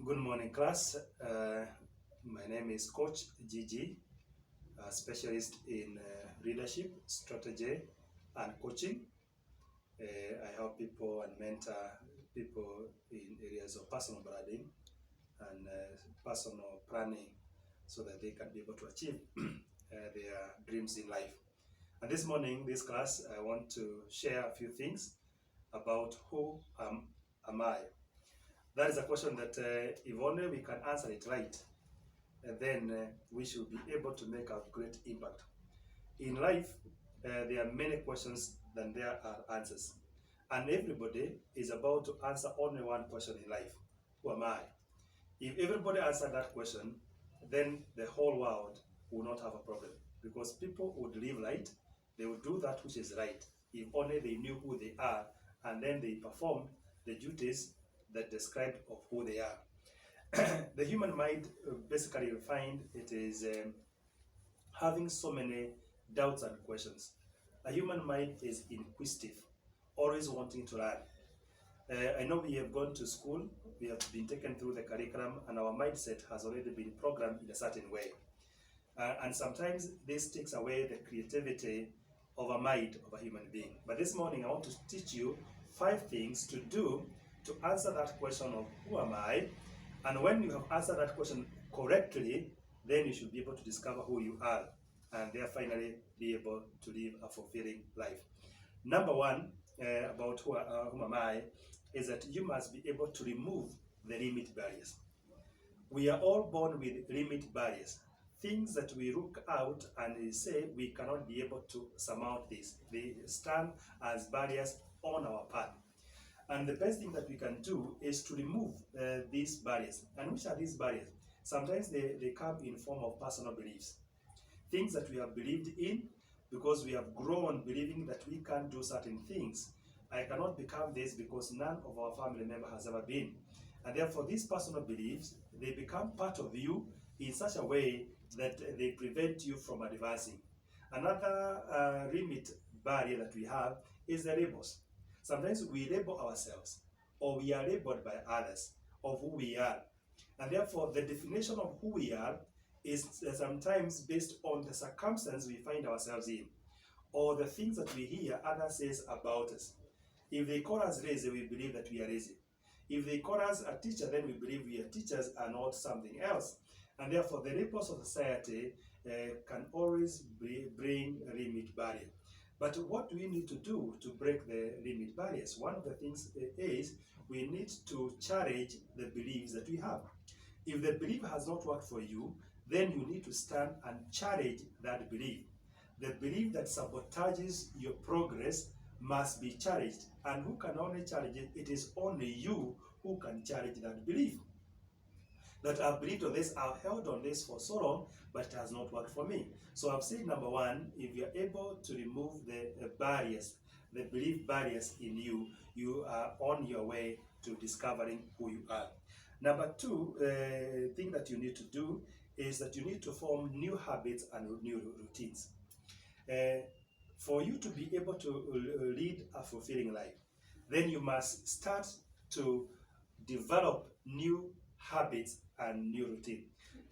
Good morning, class. My name is Coach Gigi, a specialist in leadership, strategy, and coaching. I help people and mentor people in areas of personal branding and personal planning so that they can be able to achieve their dreams in life. And this morning, this class, I want to share a few things about who am I. That is a question that if only we can answer it right, then we should be able to make a great impact. In life, there are many questions than there are answers. And everybody is about to answer only one question in life. Who am I? If everybody answered that question, then the whole world will not have a problem. Because people would live right, they would do that which is right, if only they knew who they are, and then they performed the duties that described of who they are. The human mind basically find it is having so many doubts and questions. A human mind is inquisitive, always wanting to learn. I know we have gone to school, we have been taken through the curriculum, and our mindset has already been programmed in a certain way. And sometimes this takes away the creativity of a mind of a human being. But this morning I want to teach you 5 things to do to answer that question of who am I? And when you have answered that question correctly, then you should be able to discover who you are and then finally be able to live a fulfilling life. Number 1, about who am I, is that you must be able to remove the limit barriers. We are all born with limit barriers. Things that we look out and we say we cannot be able to surmount this. They stand as barriers on our path. And the best thing that we can do is to remove these barriers. And which are these barriers? Sometimes they come in form of personal beliefs. Things that we have believed in because we have grown believing that we can't do certain things. I cannot become this because none of our family member has ever been. And therefore these personal beliefs, they become part of you in such a way that they prevent you from advancing. Another limit barrier that we have is the labels. Sometimes we label ourselves, or we are labeled by others of who we are. And therefore, the definition of who we are is sometimes based on the circumstance we find ourselves in, or the things that we hear others say about us. If they call us lazy, we believe that we are lazy. If they call us a teacher, then we believe we are teachers and not something else. And therefore, the labels of society can always bring a limit barrier. But what do we need to do to break the limit barriers? One of the things is we need to challenge the beliefs that we have. If the belief has not worked for you, then you need to stand and challenge that belief. The belief that sabotages your progress must be challenged. And who can only challenge it? It is only you who can challenge that belief. That I've believed on this, I've held on this for so long, but it has not worked for me. So I've said, number 1, if you're able to remove the barriers, the belief barriers in you, you are on your way to discovering who you are. Number 2, thing that you need to do is that you need to form new habits and new routines. For you to be able to lead a fulfilling life, then you must start to develop new habits and new routine.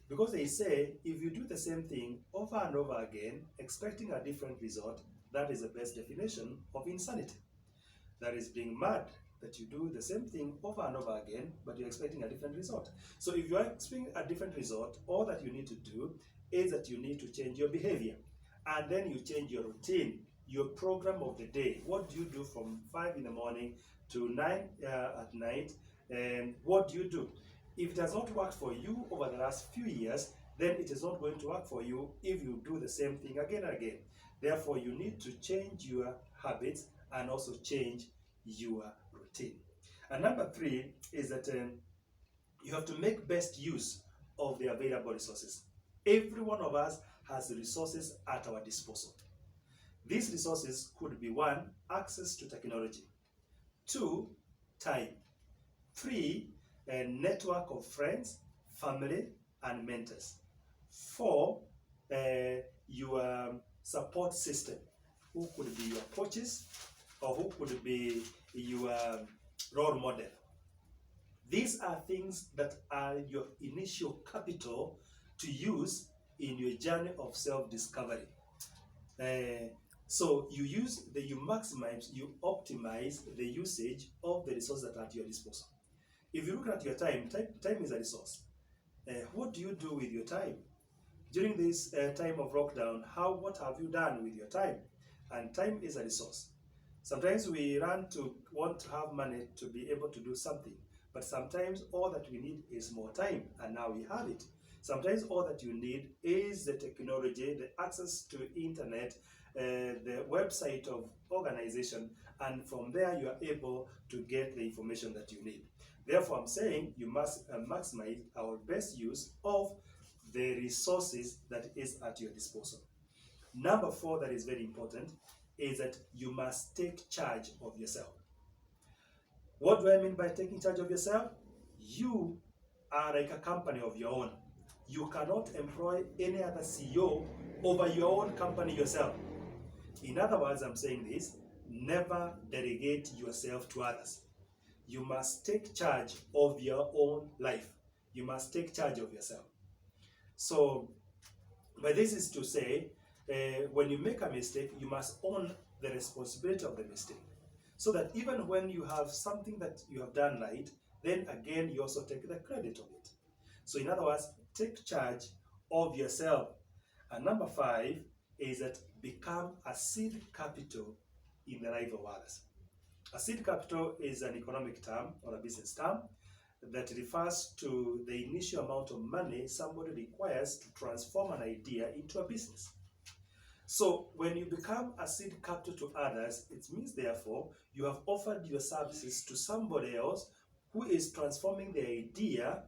Because they say, if you do the same thing over and over again, expecting a different result, that is the best definition of insanity. That is being mad, that you do the same thing over and over again, but you're expecting a different result. So if you're expecting a different result, all that you need to do is that you need to change your behavior. And then you change your routine, your program of the day. What do you do from 5 in the morning to 9 at night? And what do you do? If it has not worked for you over the last few years, then it is not going to work for you if you do the same thing again and again. Therefore, you need to change your habits and also change your routine. And number 3 is that you have to make best use of the available resources. Every one of us has resources at our disposal. These resources could be 1, access to technology, 2, time, 3, a network of friends, family, and mentors, 4, your support system, who could be your coaches or who could be your role model. These are things that are your initial capital to use in your journey of self-discovery. So you maximize, you optimize the usage of the resources that are at your disposal. If you look at your time is a resource. What do you do with your time? During this time of lockdown, what have you done with your time? And time is a resource. Sometimes we want to have money to be able to do something, but sometimes all that we need is more time, and now we have it. Sometimes all that you need is the technology, the access to internet, the website of organization, and from there you are able to get the information that you need. Therefore, I'm saying you must maximize our best use of the resources that is at your disposal. Number 4 that is very important is that you must take charge of yourself. What do I mean by taking charge of yourself? You are like a company of your own. You cannot employ any other CEO over your own company yourself. In other words, I'm saying this, never delegate yourself to others. You must take charge of your own life. You must take charge of yourself. So, but this is to say, when you make a mistake, you must own the responsibility of the mistake. So that even when you have something that you have done right, then again you also take the credit of it. So in other words, take charge of yourself. And number 5 is that become a seed capital in the life of others. A seed capital is an economic term or a business term that refers to the initial amount of money somebody requires to transform an idea into a business. So when you become a seed capital to others, it means therefore you have offered your services to somebody else who is transforming the idea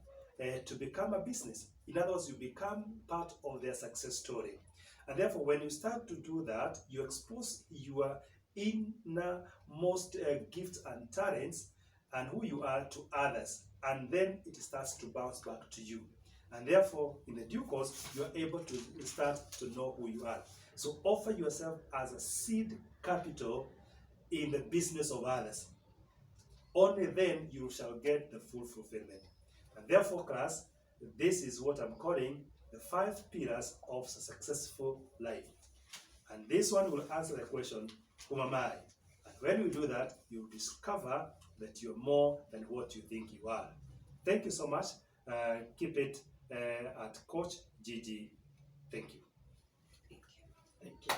to become a business. In other words, you become part of their success story. And therefore, when you start to do that, you expose your innermost gifts and talents and who you are to others. And then it starts to bounce back to you. And therefore, in the due course, you are able to start to know who you are. So offer yourself as a seed capital in the business of others. Only then you shall get the full fulfillment. And therefore, class, this is what I'm calling the 5 pillars of a successful life. And this one will answer the question, who am I? And when you do that, you'll discover that you're more than what you think you are. Thank you so much. Keep it at Coach Gg. Thank you. Thank you.